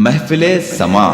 महफिले समा।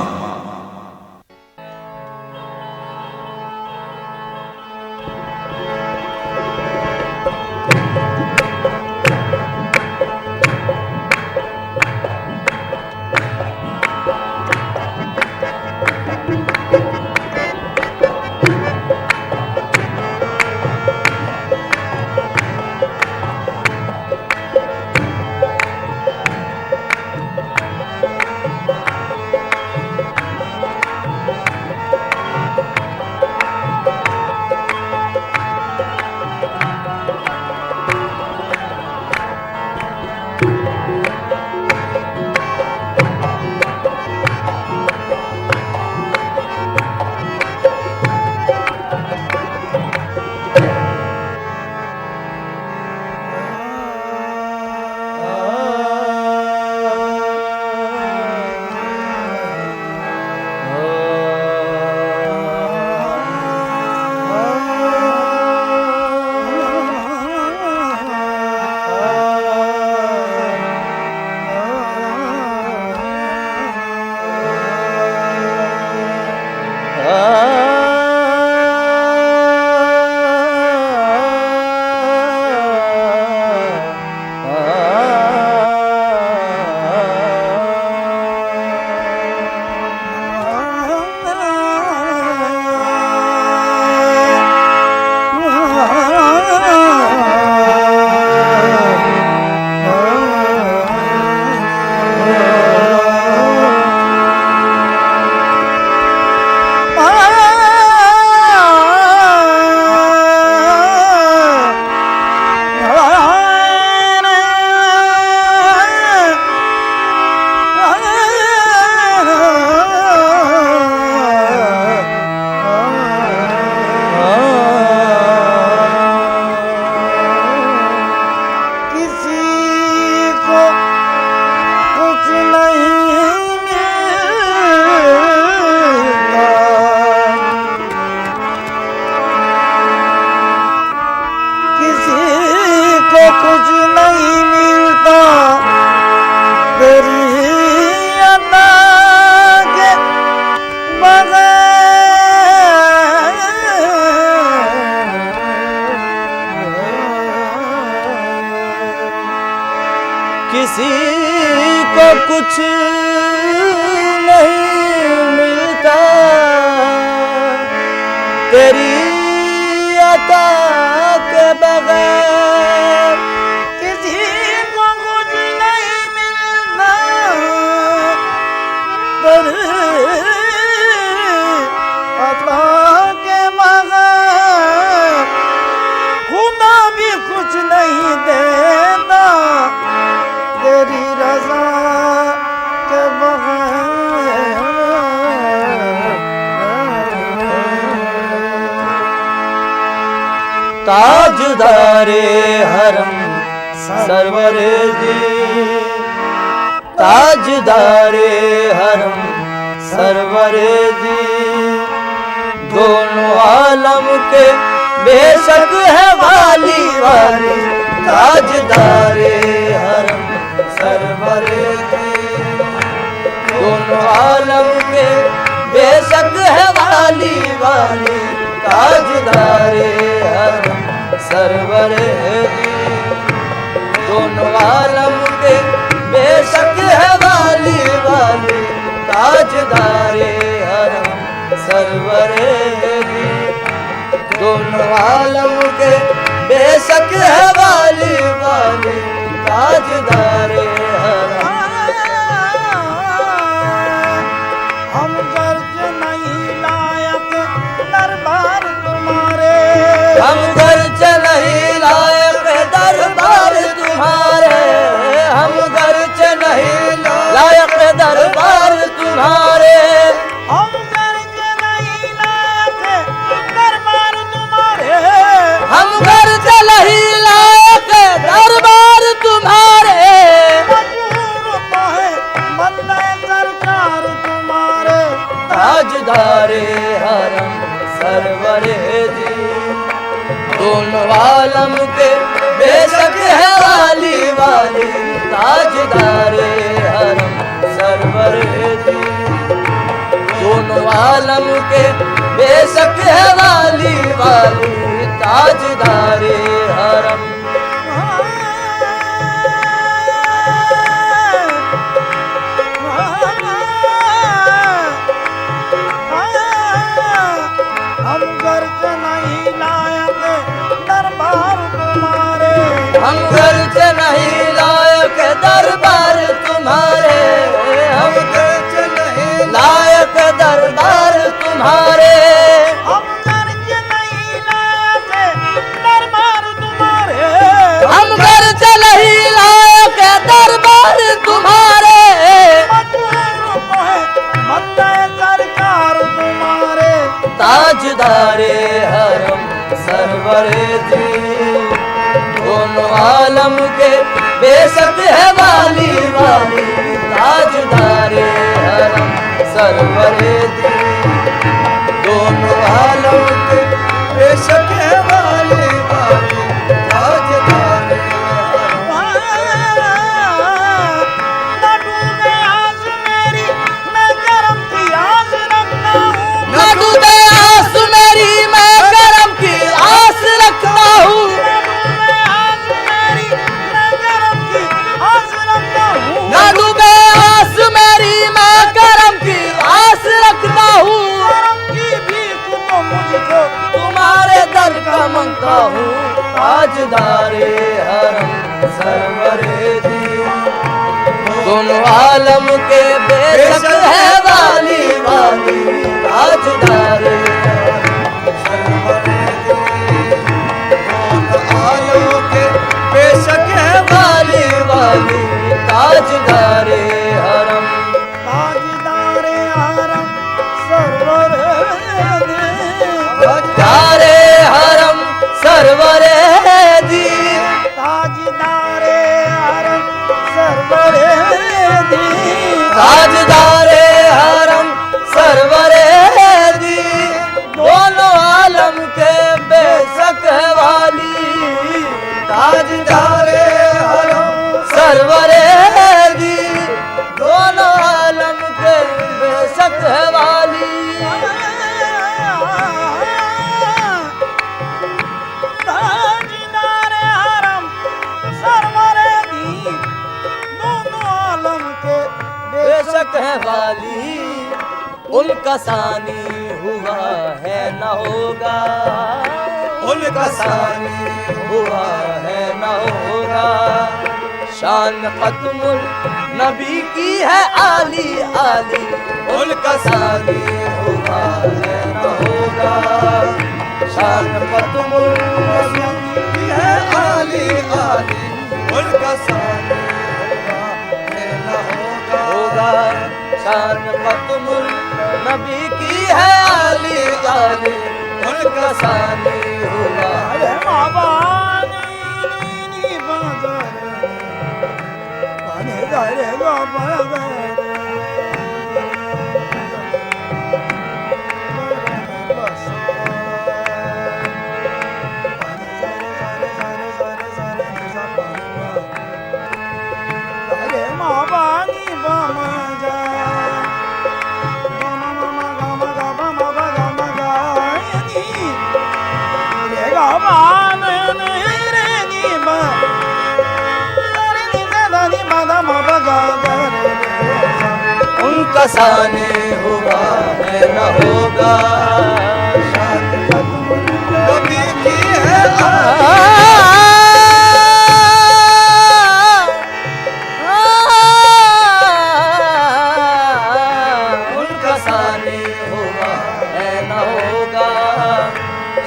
किसी को कुछ नहीं मिलता तेरी अता के बगैर। किसी को कुछ नहीं मिलता तेरी अता के बगैर। खुदा भी कुछ नहीं देता तेरी रज़ा के बगैर। ताजदारे हरम सरवरे जी, ताजदारे हरम सरवरे जी, दोनों आलम के बेशक है वाली वाली। ताजदारे हरम सरवरे जी, दोनों आलम के बेशक है वाली वाली। ताजदारे हरम सरवरे जी, दोनों आलम के बेशक है वाली वाली। ताजदारे हरम सरवरे जी, दोनों आलम के बेशक है वाली वाली। ताजदारे हरम। हम गर्ज नहीं लायक दरबार तुम्हारे, हम गर्ज नहीं लायक दरबार तुम्हारे, हम गर्ज नहीं लायक दरबार तुम्हारे। हम गर्ज नहीं लायक दरबार तुम्हारे, हम गर्ज नहीं लायक दरबार तुम्हारे। सरकार तुम्हारे। ताजदारे हरम सरवरे जी, दोनों आलम के बेशक है वाली वाली। ताजदारे हरम सरवर जी। दोनों आलम के बेशक है वाली वाली, ताजदारे हरम। हम गर्ज नहीं लायक दरबार तुम्हारे, हम गर्ज नहीं लायक दरबार तुम्हारे, हम गर्ज नहीं लायक दरबार तुम्हारे, हम गर्ज नहीं लायक दरबार तुम्हारे, हम गर्ज नहीं लायक दरबार तुम्हारे। मत्ता सरकार तुम्हारे, ताजदारे हरम सरवरे जी। दोनों आलम के बेशक है वाली वाली, ताजदारे हरम सरवरे जी। दोनों आलम के बेशक है वाली वाली, ताजदारे मांगता हूँ, ताजदारे हरम सरवरे जी। दोनों आलम के बेशक है वाली वाली, ताजदारे हरम सरवरे जी। दोनों आलम के बेशक है वाली वाली, ताजदारे हरम। ताजदारे हरम सरवरे ताजदारे हरम सरवरे जी। ताजदारे हरम सरवरे जी, ताजदारे हरम सरवरे जी। दोनों आलम के बेशक है वाली, ताजदारे हरम सरवरे जी। दोनों आलम के बेशक है वाली, ताजदारे हरम सरवरे जी। दोनों आलम के बेशक है वाली। उनका सानी हुआ है न होगा, उनका सानी हुआ है न होगा। शान खत्मुल नबी की है आली आली, उनका सानी हुआ है न होगा। शान खत्मुल नबी की है आली आली, उनका सानी हुआ है न होगा। शान खत्मुल नबी की है आली आली, उनका सानी हुआ। अरे बाबा नी बाजार पानी दारे बाबा अरे माँ बानी बामा जा उनका सानी हुआ है न होगा। नबी की है उनका सानी हुआ है न होगा।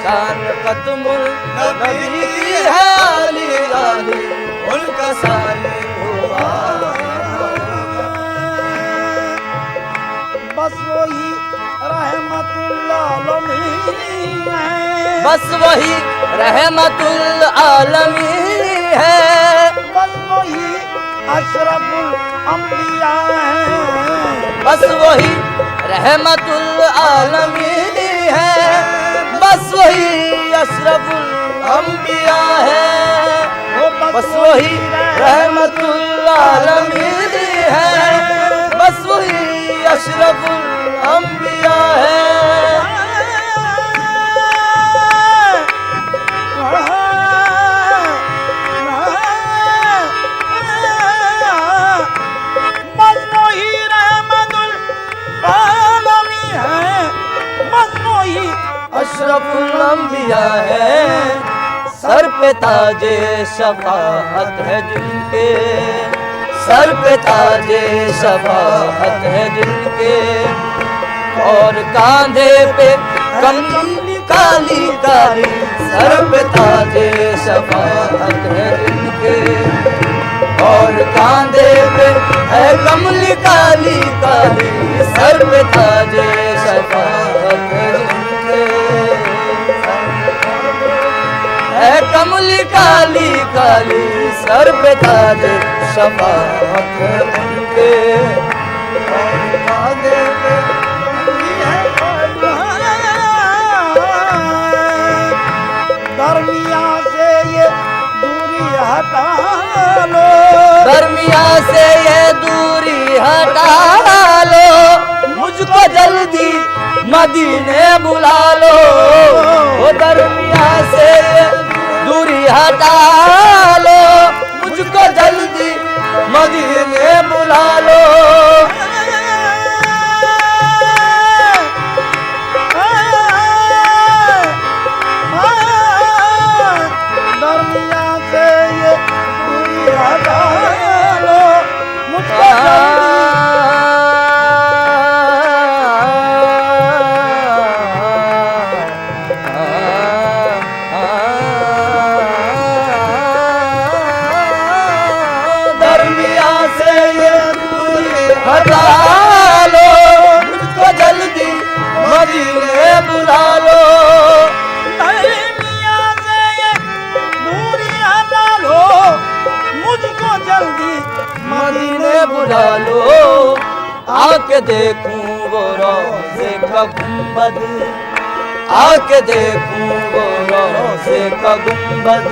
शान खत्मुल नबी की है आली आली, उनका सानी हुआ। बस वही रहमतुल्लाह आलमीन है, बस वही रहमतुल आलमीन है। बस वही अशरफुल अंबिया है, बस वही रहमतुल आलमीन है। बस वही अशरफुल अंबिया है। बस वही रहमतुल आलमीन है। बस वही अशरफुल अंबिया है। मजनू ही रहमतुल आलमी है, मजनू ही अशरफुल अंबिया है। सर पे ताजे शफाअत है जिनके, सर पे ताजे शफाअत है जिनके, और कांधे पे कमली काली काली, सर पे ताजे शफाअत है जिनके, और कांधे पे है कमली काली काली, सर पे ताजे शफाअत है जिनके, है कमली काली काली, सर पे ताजे शफाअत है उनके, और कांधे पे दरमिया से ये दूरी हटा लो, दरमिया से ये दूरी हटा लो, मुझको जल्दी मदीने बुला लो। ओ दरमिया से ये दूरी हटा लो, मुझको जल्दी मदीने बुला लो। दरमिया से ये दूरी हटा लो, मुझको जल्दी दरमिया से ये दूरी हटा लो, मुझको जल्दी मदीने बुला लो। दरमिया से ये दूरी हटा लो, मुझको जल्दी मदीने बुला लो। आके देखूं वो रोज़े का गुंबद, आके देखूं वो रोज़े का गुंबद,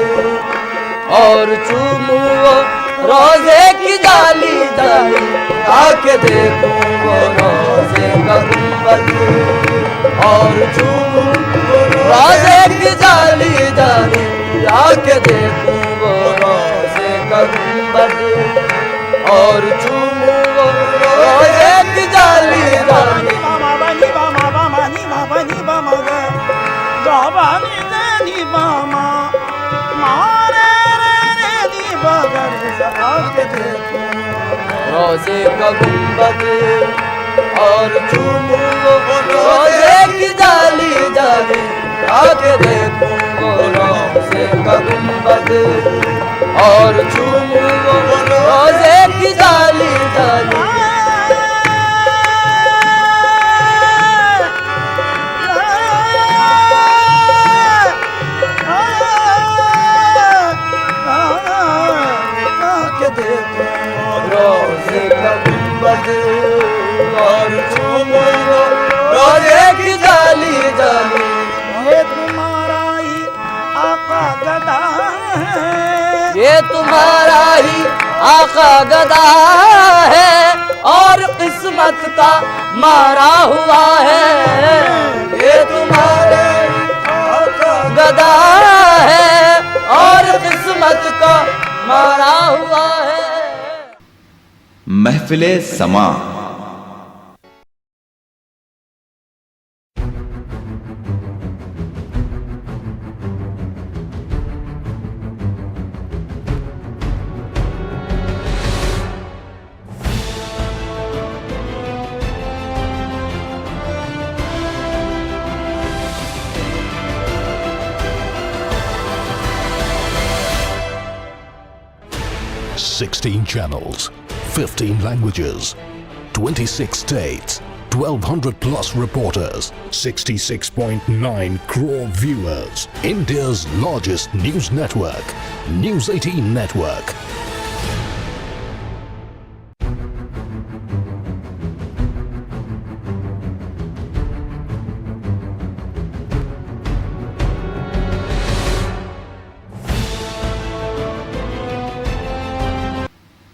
और चूमूं वो रोज़े की जाली जाली, आके देखूं वो रोज़े का गुंबद, और चूमूं रोज़े की जाली जाली, आके देखूं वो रोज़े का गुंबद, और चूमूं वो रोज़े की जाली जाली। बामा बनी बामा बामा नी मा बनी बामा गे, जाबानी देनी बामा मारे रे नी बगर आके देखो रोज़े का गुंबद, और चूमूं वो रोज़े की जाली जाली, आके देखूं वो रोज़े का गुंबद, और चूमूं वो रोज़े की जाली जाली। आके देखो रोज़े का गुंबद, और चूमूं वो रोज़े की जाली जाली। ये तुम्हारा ही आका गदा है, ये तुम्हारा ही आका गदा है, और किस्मत का मारा हुआ है। ये तुम्हारा ही आका गदा है, और किस्मत का मारा हुआ है। महफिले समा। Sixteen channels, 15 languages, 26 states, 1,200 plus reporters, 66.9 crore viewers. India's largest news network, News 18 Network.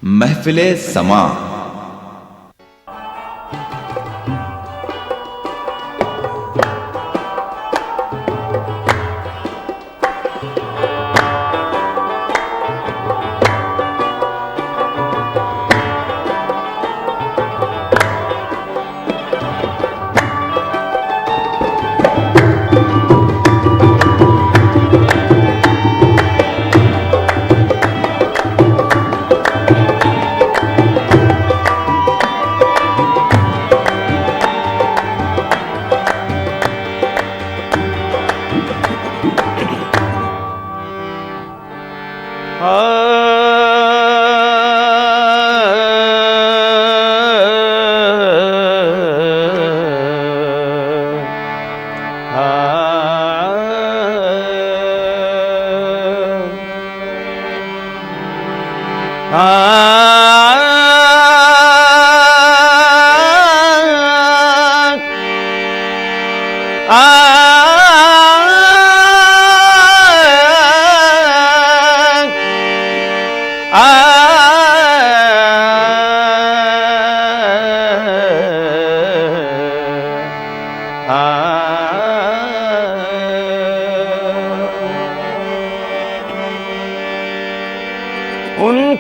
महफिले समा।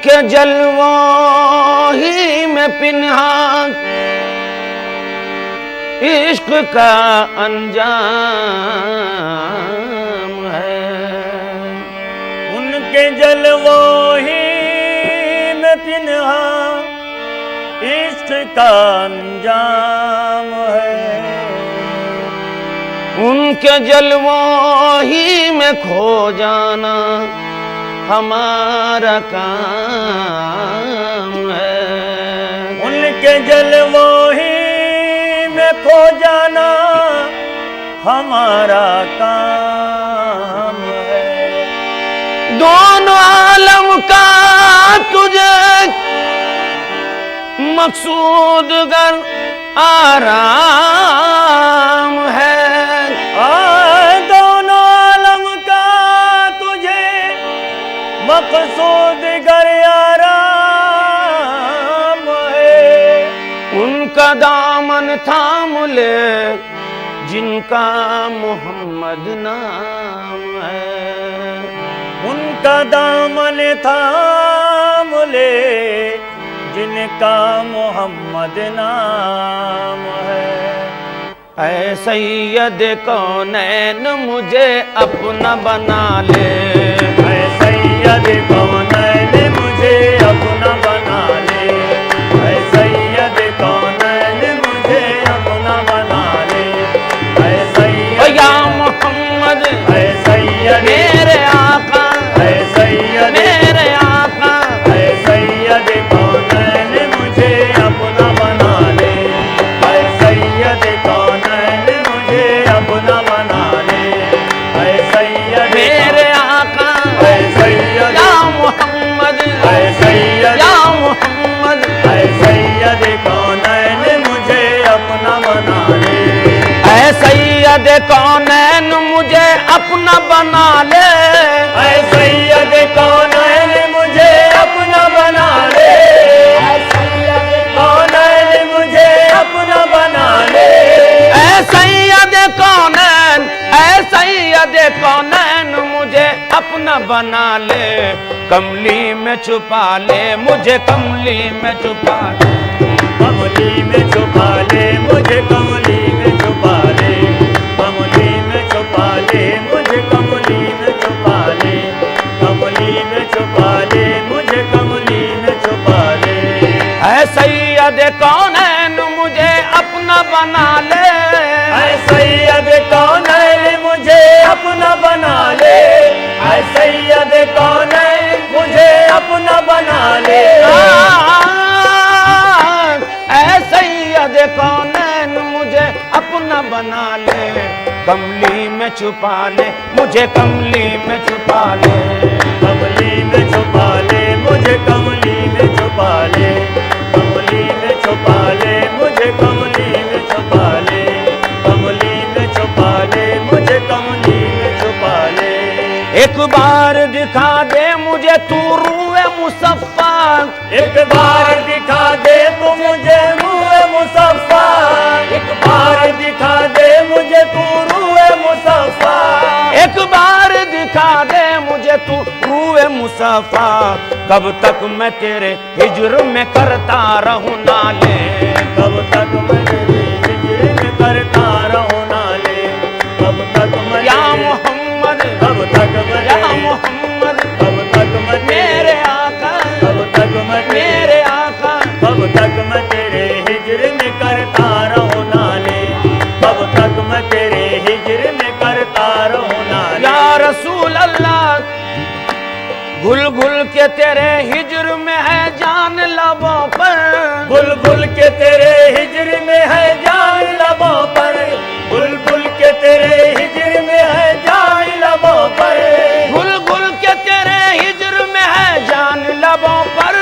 उनके जलवों ही में पिन्हा इश्क का अंजाम है। उनके जलवों ही में पिन्हा इश्क का अंजाम है। उनके जलवों ही में खो जाना हमारा काम है। उनके जलवों ही में खो जाना हमारा काम है। दोनों आलम का तुझे मकसूद गर आराम है। दोनों आलम का तुझे मकसूद गर आराम है। उनका दामन थाम ले जिनका मोहम्मद नाम है। उनका दामन थाम ले जिनका मोहम्मद नाम है। ऐ सैयद कौनैन मुझे अपना बना ले। ऐ सैयद कौनैन मुझे अपना बना ले। ऐ सैयद कौनैन मुझे अपना बना ले। ऐ सैयद या मोहम्मद ऐ सैयद मेरे आका ऐ सैयद मेरे आका। ऐ सैयद कौनैन मुझे अपना बना ले। ऐ सैयद कौनैन मुझे अपना बना ले। ऐ सैयद मेरे आका ऐ सैयद या मोहम्मद ऐ सैयद या मोहम्मद। ऐ सैयद कौनैन मुझे अपना बना ले। ऐ सैयद कौनैन मुझे अपना बना ले। ऐ सैयद कौनैन मुझे अपना बना ले। ऐ सैयद कौनैन मुझे अपना बना ले। ऐ सैयद कौनैन ऐ सैयद कौनैन मुझे अपना बना ले। कमली में छुपा ले मुझे कमली में छुपा ले। कमली में छुपा ले मुझे कमली में छुपा ले। कमली में छुपा ले मुझे कमली में छुपा ले। कमली में छुपा ले मुझे कमली में छुपा ले। ऐ सैयद कौनैन मुझे अपना बना ले। ऐ सैयद कौनैन मुझे अपना बना ले। ऐ सैयद कौनैन मुझे अपना बना ले। ऐ सैयद कौनैन मुझे अपना बना ले। कमली में छुपा ले मुझे कमली में छुपा ले। कमली में छुपा ले मुझे कमली में छुपा ले। कमली में छुपा ले मुझे कमली में छुपा ले। कमली में छुपा ले मुझे कमली में छुपा ले। एक बार दिखा दे मुझे तू रूए मुसफ़्फ़ा। एक बार दिखा दे तू मुझे रूए मुसफ़्फ़ा। एक बार दिखा दे मुझे तू रूए मुसफ़्फ़ा। एक बार दिखा दे मुझे तू रूए मुसफ़्फ़ा। कब तक मैं तेरे हिज्र में करता रहूं नाले। कब तक मैं तेरे हिज्र में करता रहूं नाले। कब तक मैं या मोहम्मद कब तक मैं या मोहम्मद कब तक मैं मेरे आका कब तक मैं मेरे आका। कब तक मैं तेरे हिज्र में करता रहूं नाले। कब तक मैं तेरे हिज्र में करता रहूं नाले। या रसूल अल्लाह घुल घुल के तेरे हिज्र में है जान लबों पर। घुल घुल के तेरे हिज्र में है जान लबों पर। घुल घुल के तेरे हिज्र में है जान लबों पर। घुल घुल के तेरे हिज्र में है जान लबों पर।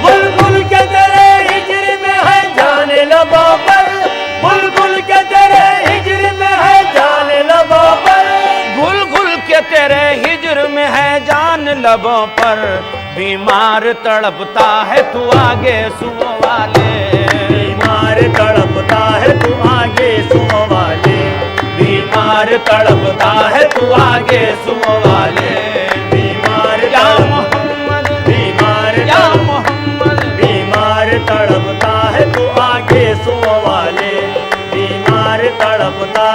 घुल घुल के तेरे हिज्र में है जान लबों पर। घुल घुल के तेरे हिज्र में है जान लबों पर। घुल घुल के तेरे हिज्र में है जान लबों पर। बीमार तड़पता है तू आगे सुओ वाले। बीमार तड़पता है तू आगे सुओ वाले। बीमार तड़पता है तू आगे सुओ वाले। बीमार या मोहम्मद बीमार या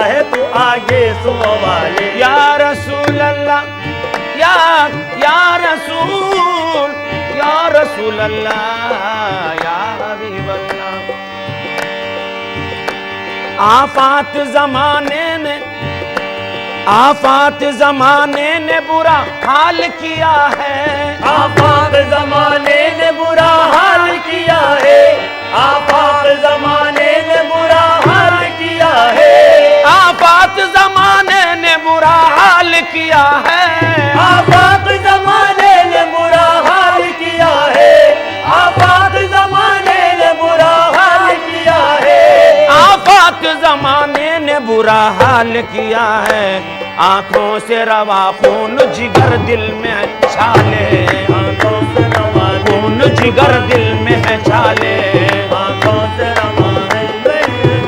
है तू आगे सुओ वाले। या रसूल अल्लाह, या रसूल अल्लाह, या हबीब अल्लाह। आफात जमाने ने बुरा हाल किया है। आफात जमाने ने बुरा हाल किया है। आफात जमाने ने बुरा हाल किया है। आफात जमाने ने बुरा हाल किया है। आफात जमाने ने बुरा हाल किया है। आफात जमाने ने बुरा हाल किया है। आफात जमाने ने बुरा हाल किया है। आंखों से रवा खून जिगर दिल में है छाले। आंखों से रवा खून जिगर दिल में है छाले। आंखों से रवा है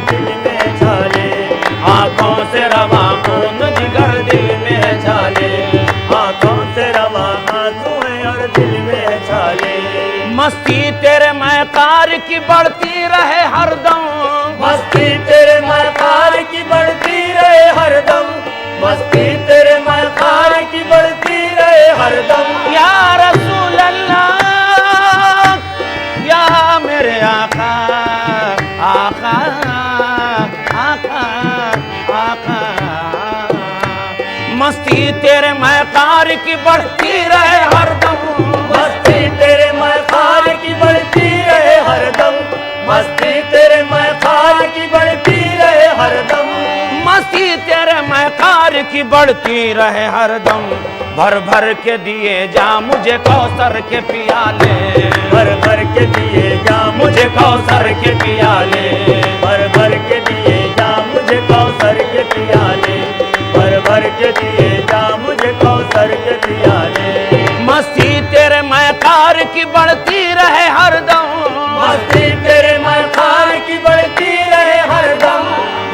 दिल में छाले। आंखों से रवा खून जिगर दिल में है छाले। आंखों से रवा आंसू है और दिल में छाले। मस्ती तेरे मैकार की बढ़ती रहे हरदम। मस्ती तेरे मैकार की बढ़ती रहे हरदम। मस्ती तेरे मैकार की बढ़ती रहे हरदम। या रसूल अल्लाह, या मेरे आका, आका, आका, आका। मस्ती तेरे मैकार की बढ़ती रहे हरदम। मस्ती तेरे मैकार की बढ़ती रहे हरदम। मस्ती तेरे मैकार की बढ़ती रहे हरदम। मस्ती तेरे मैकार की बढ़ती रहे हरदम। भर भर के दिए जा मुझे कौसर के पियाले। भर भर के दिए जा मुझे कौसर के पियाले। भर भर के दिए जा मुझे कौसर के पियाले। भर भर के दिए जा मुझे कौसर के पियाले। मस्ती तेरे मैकार की बढ़ती रहे हरदम। मस्ती तेरे मैकार की बढ़ती रहे हरदम।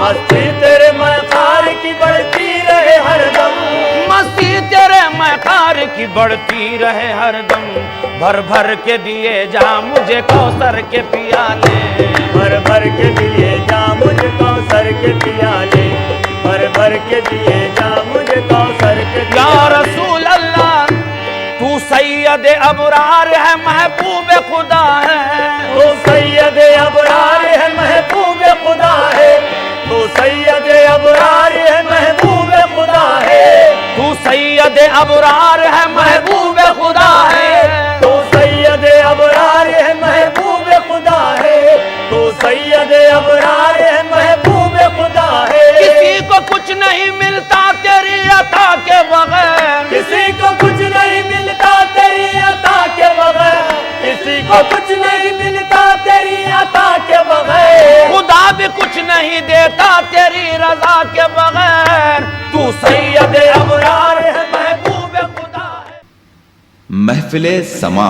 मस्ती तेरे मैकार की बढ़ती रहे हरदम। मस्ती तेरे मैकार की बढ़ती रहे हरदम। भर भर के दिए जा मुझे कौसर के पियाले। भर भर के दिए जा मुझे कौसर के पियाले। भर भर के दिए जा मुझे कौसर के या पियाले। रसूल अल्लाह, तू सैयद अबरार है महबूब खुदा है। तू सैयद अबरार है महबूब खुदा है। तू सैयद अबरार है महबूब खुदा है। तू सैयद अबरार है महबूब खुदा है। तू सैयद अबरार है महबूब खुदा है। तू सैयद अबरार है महबूब खुदा है। किसी को कुछ नहीं मिलता तेरी अता के बगैर। किसी को कुछ नहीं मिलता तेरी अता के बगैर। किसी को कुछ नहीं मिलता तेरी अता के बगैर। खुदा भी कुछ नहीं देता तेरी रजा के बगैर। तू सैयद अबरार है महबूब खुदा है। महफिले समा